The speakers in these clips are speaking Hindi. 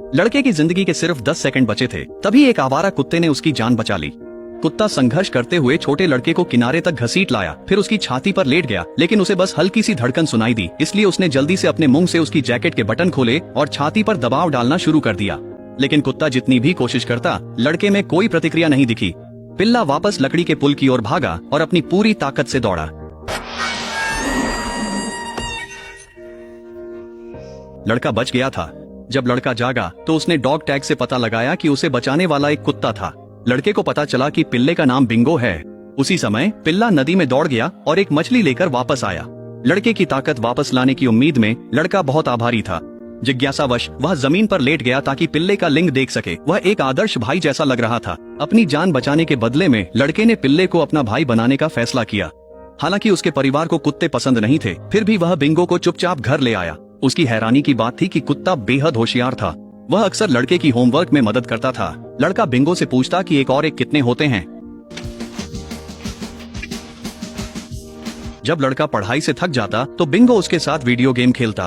लड़के की जिंदगी के सिर्फ 10 सेकंड बचे थे, तभी एक आवारा कुत्ते ने उसकी जान बचा ली। कुत्ता संघर्ष करते हुए छोटे लड़के को किनारे तक घसीट लाया, फिर उसकी छाती पर लेट गया, लेकिन उसे बस हल्की सी धड़कन सुनाई दी, इसलिए उसने जल्दी से अपने मुंह से उसकी जैकेट के बटन खोले और छाती पर दबाव डालना शुरू कर दिया। लेकिन कुत्ता जितनी भी कोशिश करता, लड़के में कोई प्रतिक्रिया नहीं दिखी। पिल्ला वापस लकड़ी के पुल की ओर भागा और अपनी पूरी ताकत से दौड़ा। लड़का बच गया था। जब लड़का जागा तो उसने डॉग टैग से पता लगाया कि उसे बचाने वाला एक कुत्ता था। लड़के को पता चला कि पिल्ले का नाम बिंगो है। उसी समय पिल्ला नदी में दौड़ गया और एक मछली लेकर वापस आया। लड़के की ताकत वापस लाने की उम्मीद में लड़का बहुत आभारी था। जिज्ञासावश वह जमीन पर लेट गया ताकि पिल्ले का लिंग देख सके। वह एक आदर्श भाई जैसा लग रहा था। अपनी जान बचाने के बदले में लड़के ने पिल्ले को अपना भाई बनाने का फैसला किया। हालांकि उसके परिवार को कुत्ते पसंद नहीं थे, फिर भी वह बिंगो को चुपचाप घर ले आया। उसकी हैरानी की बात थी कि कुत्ता बेहद होशियार था। वह अक्सर लड़के की होमवर्क में मदद करता था। लड़का बिंगो से पूछता कि एक और एक कितने होते हैं। जब लड़का पढ़ाई से थक जाता तो बिंगो उसके साथ वीडियो गेम खेलता।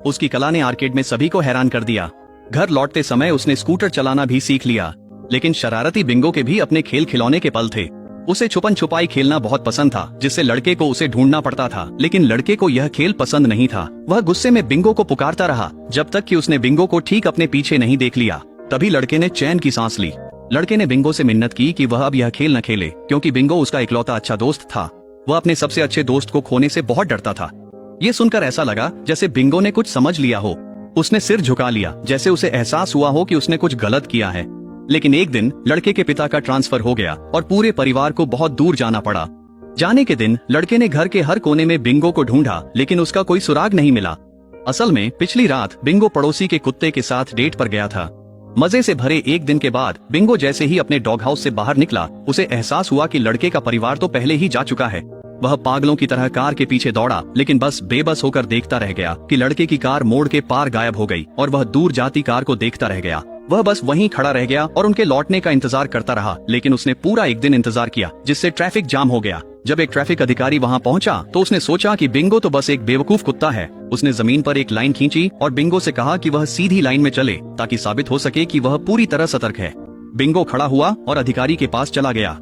उसकी कला ने आर्केड में सभी को हैरान कर दिया। घर लौटते समय उसने स्कूटर चलाना भी सीख लिया। लेकिन शरारती बिंगो के भी अपने खेल खिलौने के पल थे। उसे छुपन छुपाई खेलना बहुत पसंद था, जिससे लड़के को उसे ढूंढना पड़ता था। लेकिन लड़के को यह खेल पसंद नहीं था। वह गुस्से में बिंगो को पुकारता रहा, जब तक कि उसने बिंगो को ठीक अपने पीछे नहीं देख लिया। तभी लड़के ने चैन की सांस ली। लड़के ने बिंगो से मिन्नत की कि वह अब यह खेल न खेले, क्योंकि बिंगो उसका इकलौता अच्छा दोस्त था। वह अपने सबसे अच्छे दोस्त को खोने से बहुत डरता था। ये सुनकर ऐसा लगा जैसे बिंगो ने कुछ समझ लिया हो। उसने सिर झुका लिया, जैसे उसे एहसास हुआ हो कि उसने कुछ गलत किया है। लेकिन एक दिन लड़के के पिता का ट्रांसफर हो गया और पूरे परिवार को बहुत दूर जाना पड़ा। जाने के दिन लड़के ने घर के हर कोने में बिंगो को ढूंढा, लेकिन उसका कोई सुराग नहीं मिला। असल में पिछली रात बिंगो पड़ोसी के कुत्ते के साथ डेट पर गया था। मजे से भरे एक दिन के बाद बिंगो जैसे ही अपने डॉग हाउस से बाहर निकला, उसे एहसास हुआ कि लड़के का परिवार तो पहले ही जा चुका है। वह पागलों की तरह कार के पीछे दौड़ा, लेकिन बस बेबस होकर देखता रह गया कि लड़के की कार मोड़ के पार गायब हो गई और वह दूर जाती कार को देखता रह गया। वह बस वहीं खड़ा रह गया और उनके लौटने का इंतजार करता रहा। लेकिन उसने पूरा एक दिन इंतजार किया, जिससे ट्रैफिक जाम हो गया। जब एक ट्रैफिक अधिकारी वहां पहुंचा तो उसने सोचा कि बिंगो तो बस एक बेवकूफ कुत्ता है। उसने जमीन पर एक लाइन खींची और बिंगो से कहा कि वह सीधी लाइन में चले, ताकि साबित हो सके कि वह पूरी तरह सतर्क है। बिंगो खड़ा हुआ और अधिकारी के पास चला गया।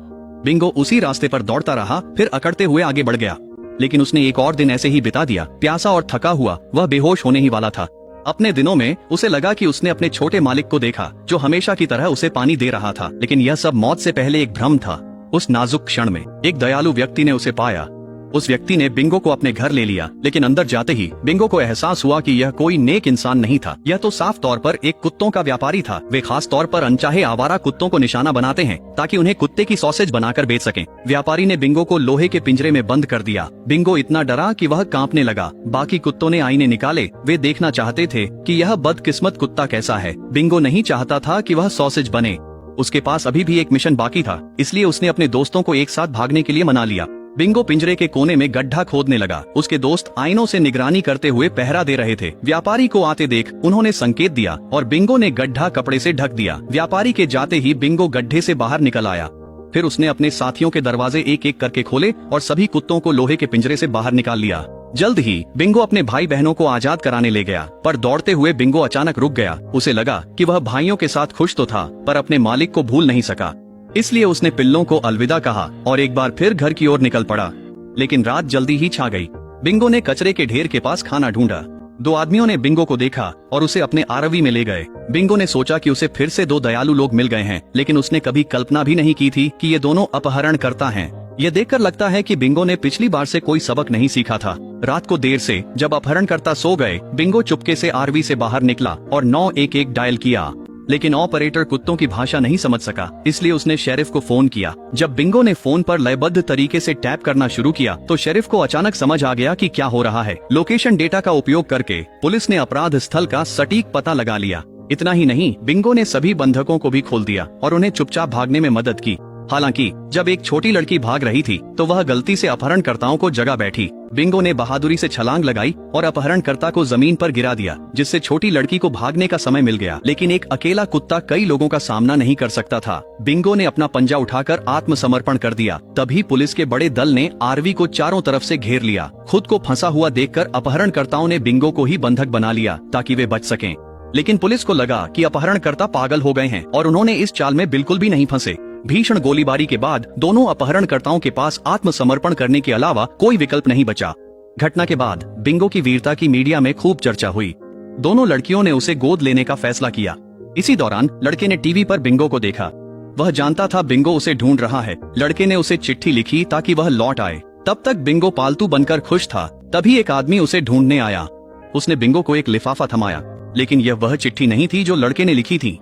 बिंगो उसी रास्ते पर दौड़ता रहा, फिर अकड़ते हुए आगे बढ़ गया। लेकिन उसने एक और दिन ऐसे ही बिता दिया। प्यासा और थका हुआ वह बेहोश होने ही वाला था। अपने दिनों में उसे लगा कि उसने अपने छोटे मालिक को देखा, जो हमेशा की तरह उसे पानी दे रहा था। लेकिन यह सब मौत से पहले एक भ्रम था। उस नाजुक क्षण में एक दयालु व्यक्ति ने उसे पाया। उस व्यक्ति ने बिंगो को अपने घर ले लिया। लेकिन अंदर जाते ही बिंगो को एहसास हुआ कि यह कोई नेक इंसान नहीं था। यह तो साफ तौर पर एक कुत्तों का व्यापारी था। वे खास तौर पर अनचाहे आवारा कुत्तों को निशाना बनाते हैं, ताकि उन्हें कुत्ते की सॉसेज बनाकर बेच सकें। व्यापारी ने बिंगो को लोहे के पिंजरे में बंद कर दिया। बिंगो इतना डरा कि वह कांपने लगा। बाकी कुत्तों ने आईने निकाले। वे देखना चाहते थे कि यह बदकिस्मत कुत्ता कैसा है। बिंगो नहीं चाहता था कि वह सॉसेज बने। उसके पास अभी भी एक मिशन बाकी था, इसलिए उसने अपने दोस्तों को एक साथ भागने के लिए मना लिया। बिंगो पिंजरे के कोने में गड्ढा खोदने लगा। उसके दोस्त आईनों से निगरानी करते हुए पहरा दे रहे थे। व्यापारी को आते देख उन्होंने संकेत दिया और बिंगो ने गड्ढा कपड़े से ढक दिया। व्यापारी के जाते ही बिंगो गड्ढे से बाहर निकल आया। फिर उसने अपने साथियों के दरवाजे एक एक करके खोले और सभी कुत्तों को लोहे के पिंजरे से बाहर निकाल लिया। जल्द ही बिंगो अपने भाई बहनों को आजाद कराने ले गया, पर दौड़ते हुए बिंगो अचानक रुक गया। उसे लगा कि वह भाइयों के साथ खुश तो था, पर अपने मालिक को भूल नहीं सका। इसलिए उसने पिल्लों को अलविदा कहा और एक बार फिर घर की ओर निकल पड़ा। लेकिन रात जल्दी ही छा गई। बिंगो ने कचरे के ढेर के पास खाना ढूंढा। दो आदमियों ने बिंगो को देखा और उसे अपने आरवी में ले गए। बिंगो ने सोचा कि उसे फिर से दो दयालु लोग मिल गए हैं, लेकिन उसने कभी कल्पना भी नहीं की थी कि ये दोनों अपहरणकर्ता हैं। ये देखकर लगता है कि बिंगो ने पिछली बार से कोई सबक नहीं सीखा था। रात को देर से जब अपहरणकर्ता सो गए, बिंगो चुपके से आरवी से बाहर निकला और 911 डायल किया। लेकिन ऑपरेटर कुत्तों की भाषा नहीं समझ सका, इसलिए उसने शेरिफ को फोन किया। जब बिंगो ने फोन पर लयबद्ध तरीके से टैप करना शुरू किया तो शेरिफ को अचानक समझ आ गया कि क्या हो रहा है। लोकेशन डेटा का उपयोग करके पुलिस ने अपराध स्थल का सटीक पता लगा लिया। इतना ही नहीं, बिंगो ने सभी बंधकों को भी खोल दिया और उन्हें चुपचाप भागने में मदद की। हालांकि जब एक छोटी लड़की भाग रही थी तो वह गलती से अपहरणकर्ताओं को जगा बैठी। बिंगो ने बहादुरी से छलांग लगाई और अपहरणकर्ता को जमीन पर गिरा दिया, जिससे छोटी लड़की को भागने का समय मिल गया। लेकिन एक अकेला कुत्ता कई लोगों का सामना नहीं कर सकता था। बिंगो ने अपना पंजा उठाकर आत्मसमर्पण कर दिया। तभी पुलिस के बड़े दल ने आरवी को चारों तरफ से घेर लिया। खुद को फंसा हुआ देखकर अपहरणकर्ताओं ने बिंगो को ही बंधक बना लिया ताकि वे बच सकें। लेकिन पुलिस को लगा कि अपहरणकर्ता पागल हो गए हैं और उन्होंने इस चाल में बिल्कुल भी नहीं फंसे। भीषण गोलीबारी के बाद दोनों अपहरणकर्ताओं के पास आत्मसमर्पण करने के अलावा कोई विकल्प नहीं बचा। घटना के बाद बिंगो की वीरता की मीडिया में खूब चर्चा हुई। दोनों लड़कियों ने उसे गोद लेने का फैसला किया। इसी दौरान लड़के ने टीवी पर बिंगो को देखा। वह जानता था बिंगो उसे ढूंढ रहा है। लड़के ने उसे चिट्ठी लिखी ताकि वह लौट आए। तब तक बिंगो पालतू बनकर खुश था। तभी एक आदमी उसे ढूंढने आया। उसने बिंगो को एक लिफाफा थमाया, लेकिन यह वह चिट्ठी नहीं थी जो लड़के ने लिखी थी।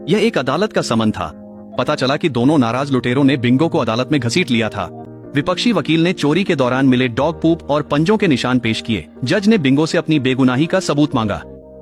यह एक अदालत का समन था। पता चला कि दोनों नाराज लुटेरों ने बिंगो को अदालत में घसीट लिया था। विपक्षी वकील ने चोरी के दौरान मिले डॉग पूप और पंजों के निशान पेश किए। जज ने बिंगो से अपनी बेगुनाही का सबूत मांगा।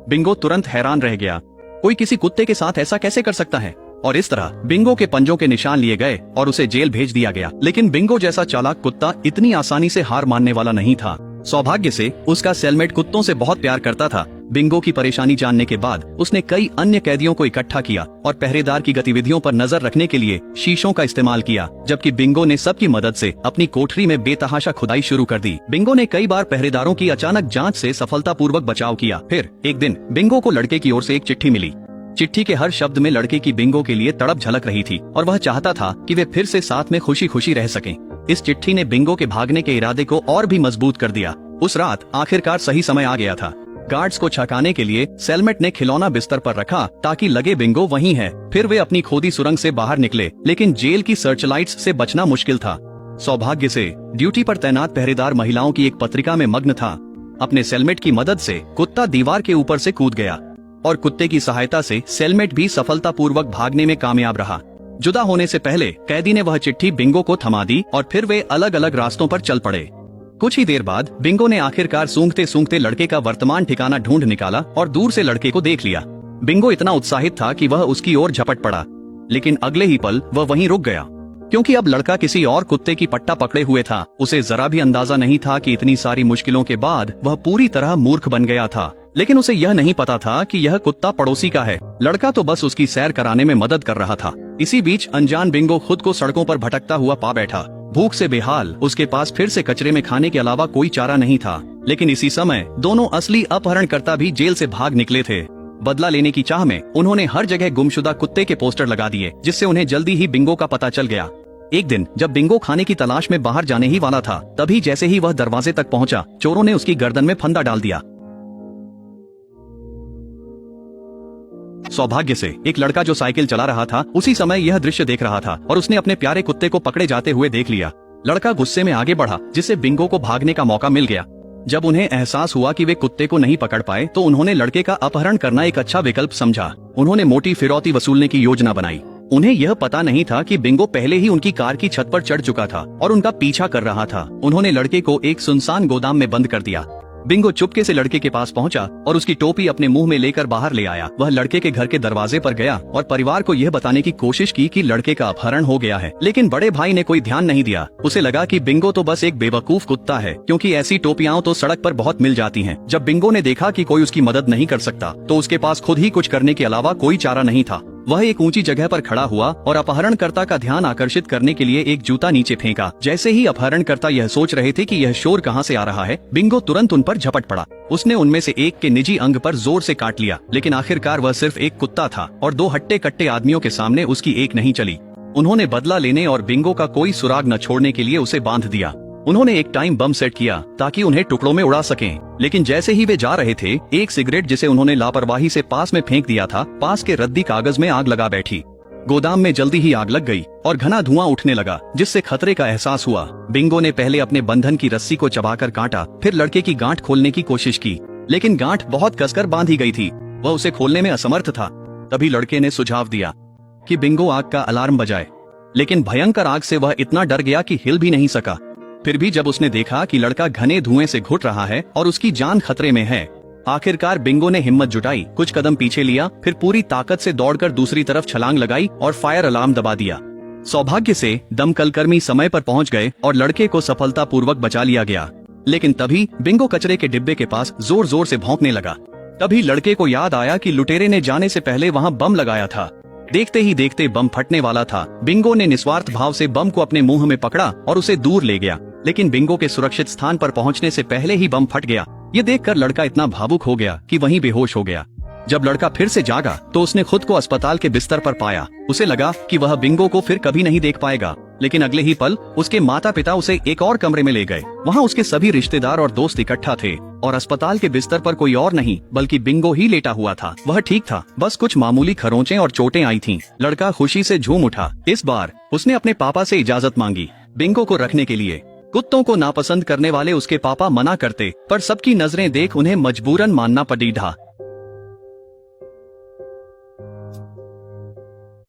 बिंगो तुरंत हैरान रह गया। कोई किसी कुत्ते के साथ ऐसा कैसे कर सकता है? और इस तरह बिंगो के पंजों के निशान लिए गए और उसे जेल भेज दिया गया। लेकिन बिंगो जैसा चालाक कुत्ता इतनी आसानी से हार मानने वाला नहीं था। सौभाग्य से उसका सेलमेट कुत्तों से बहुत प्यार करता था। बिंगो की परेशानी जानने के बाद उसने कई अन्य कैदियों को इकट्ठा किया और पहरेदार की गतिविधियों पर नजर रखने के लिए शीशों का इस्तेमाल किया, जबकि बिंगो ने सबकी मदद से अपनी कोठरी में बेतहाशा खुदाई शुरू कर दी। बिंगो ने कई बार पहरेदारों की अचानक जांच से सफलतापूर्वक बचाव किया। फिर एक दिन बिंगो को लड़के की ओर से एक चिट्ठी मिली। चिट्ठी के हर शब्द में लड़के की बिंगो के लिए तड़प झलक रही थी और वह चाहता था कि वे फिर से साथ में खुशी खुशी रह सकें। इस चिट्ठी ने बिंगो के भागने के इरादे को और भी मजबूत कर दिया। उस रात आखिरकार सही समय आ गया था। गार्ड्स को छकाने के लिए सेलमेट ने खिलौना बिस्तर पर रखा ताकि लगे बिंगो वहीं है। फिर वे अपनी खोदी सुरंग से बाहर निकले, लेकिन जेल की सर्चलाइट्स से बचना मुश्किल था। सौभाग्य से ड्यूटी पर तैनात पहरेदार महिलाओं की एक पत्रिका में मग्न था। अपने सेलमेट की मदद से कुत्ता दीवार के ऊपर से कूद गया और कुत्ते की सहायता से सेलमेट भी सफलतापूर्वक भागने में कामयाब रहा। जुदा होने से पहले कैदी ने वह चिट्ठी बिंगो को थमा दी और फिर वे अलग अलग रास्तों पर चल पड़े। कुछ ही देर बाद बिंगो ने आखिरकार सूंघते सूंघते लड़के का वर्तमान ठिकाना ढूंढ निकाला और दूर से लड़के को देख लिया। बिंगो इतना उत्साहित था कि वह उसकी ओर झपट पड़ा, लेकिन अगले ही पल वह वहीं रुक गया, क्योंकि अब लड़का किसी और कुत्ते की पट्टा पकड़े हुए था। उसे जरा भी अंदाजा नहीं था कि इतनी सारी मुश्किलों के बाद वह पूरी तरह मूर्ख बन गया था। लेकिन उसे यह नहीं पता था कि यह कुत्ता पड़ोसी का है। लड़का तो बस उसकी सैर कराने में मदद कर रहा था। इसी बीच अनजान बिंगो खुद को सड़कों पर भटकता हुआ पा बैठा। भूख से बेहाल उसके पास फिर से कचरे में खाने के अलावा कोई चारा नहीं था। लेकिन इसी समय दोनों असली अपहरणकर्ता भी जेल से भाग निकले थे। बदला लेने की चाह में उन्होंने हर जगह गुमशुदा कुत्ते के पोस्टर लगा दिए, जिससे उन्हें जल्दी ही बिंगो का पता चल गया। एक दिन जब बिंगो खाने की तलाश में बाहर जाने ही वाला था, तभी जैसे ही वह दरवाजे तक पहुंचा, चोरों ने उसकी गर्दन में फंदा डाल दिया। सौभाग्य से एक लड़का जो साइकिल चला रहा था उसी समय यह दृश्य देख रहा था और उसने अपने प्यारे कुत्ते को पकड़े जाते हुए देख लिया। लड़का गुस्से में आगे बढ़ा, जिससे बिंगो को भागने का मौका मिल गया। जब उन्हें एहसास हुआ कि वे कुत्ते को नहीं पकड़ पाए, तो उन्होंने लड़के का अपहरण करना एक अच्छा विकल्प समझा। उन्होंने मोटी फिरौती वसूलने की योजना बनाई। उन्हें यह पता नहीं था कि बिंगो पहले ही उनकी कार की छत पर चढ़ चुका था और उनका पीछा कर रहा था। उन्होंने लड़के को एक सुनसान गोदाम में बंद कर दिया। बिंगो चुपके से लड़के के पास पहुंचा और उसकी टोपी अपने मुंह में लेकर बाहर ले आया। वह लड़के के घर के दरवाजे पर गया और परिवार को यह बताने की कोशिश की कि लड़के का अपहरण हो गया है। लेकिन बड़े भाई ने कोई ध्यान नहीं दिया। उसे लगा कि बिंगो तो बस एक बेवकूफ कुत्ता है, क्योंकि ऐसी टोपियां तो सड़क पर बहुत मिल जाती हैं। जब बिंगो ने देखा कि कोई उसकी मदद नहीं कर सकता, तो उसके पास खुद ही कुछ करने के अलावा कोई चारा नहीं था। वह एक ऊंची जगह पर खड़ा हुआ और अपहरणकर्ता का ध्यान आकर्षित करने के लिए एक जूता नीचे फेंका। जैसे ही अपहरणकर्ता यह सोच रहे थे कि यह शोर कहां से आ रहा है, बिंगो तुरंत उन पर झपट पड़ा। उसने उनमें से एक के निजी अंग पर जोर से काट लिया, लेकिन आखिरकार वह सिर्फ एक कुत्ता था और दो हट्टे कट्टे आदमियों के सामने उसकी एक नहीं चली। उन्होंने बदला लेने और बिंगो का कोई सुराग न छोड़ने के लिए उसे बांध दिया। उन्होंने एक टाइम बम सेट किया ताकि उन्हें टुकड़ों में उड़ा सकें। लेकिन जैसे ही वे जा रहे थे, एक सिगरेट जिसे उन्होंने लापरवाही से पास में फेंक दिया था, पास के रद्दी कागज में आग लगा बैठी। गोदाम में जल्दी ही आग लग गई और घना धुआं उठने लगा, जिससे खतरे का एहसास हुआ। बिंगो ने पहले अपने बंधन की रस्सी को चबाकर काटा, फिर लड़के की गांठ खोलने की कोशिश की, लेकिन गांठ बहुत कसकर बांधी गई थी। वह उसे खोलने में असमर्थ था। तभी लड़के ने सुझाव दिया कि बिंगो आग का अलार्म बजाए, लेकिन भयंकर आग से वह इतना डर गया कि हिल भी नहीं सका। फिर भी जब उसने देखा कि लड़का घने धुएं से घुट रहा है और उसकी जान खतरे में है, आखिरकार बिंगो ने हिम्मत जुटाई, कुछ कदम पीछे लिया, फिर पूरी ताकत से दौड़कर दूसरी तरफ छलांग लगाई और फायर अलार्म दबा दिया। सौभाग्य से दमकल कर्मी समय पर पहुंच गए और लड़के को सफलतापूर्वक बचा लिया गया। लेकिन तभी बिंगो कचरे के डिब्बे के पास जोर जोर से भौंकने लगा। तभी लड़के को याद आया कि लुटेरे ने जाने से पहले वहां बम लगाया था। देखते ही देखते बम फटने वाला था। बिंगो ने निस्वार्थ भाव से बम को अपने मुंह में पकड़ा और उसे दूर ले गया, लेकिन बिंगो के सुरक्षित स्थान पर पहुंचने से पहले ही बम फट गया। ये देखकर लड़का इतना भावुक हो गया कि वहीं बेहोश हो गया। जब लड़का फिर से जागा तो उसने खुद को अस्पताल के बिस्तर पर पाया। उसे लगा कि वह बिंगो को फिर कभी नहीं देख पाएगा, लेकिन अगले ही पल उसके माता पिता उसे एक और कमरे में ले गए। वहाँ उसके सभी रिश्तेदार और दोस्त इकट्ठा थे और अस्पताल के बिस्तर पर कोई और नहीं बल्कि बिंगो ही लेटा हुआ था। वह ठीक था, बस कुछ मामूली खरोंचें और चोटें आई थीं। लड़का खुशी से झूम उठा। इस बार उसने अपने पापा से इजाजत मांगी बिंगो को रखने के लिए। कुत्तों को नापसंद करने वाले उसके पापा मना करते, पर सबकी नजरें देख उन्हें मजबूरन मानना पड़ीढ़ा।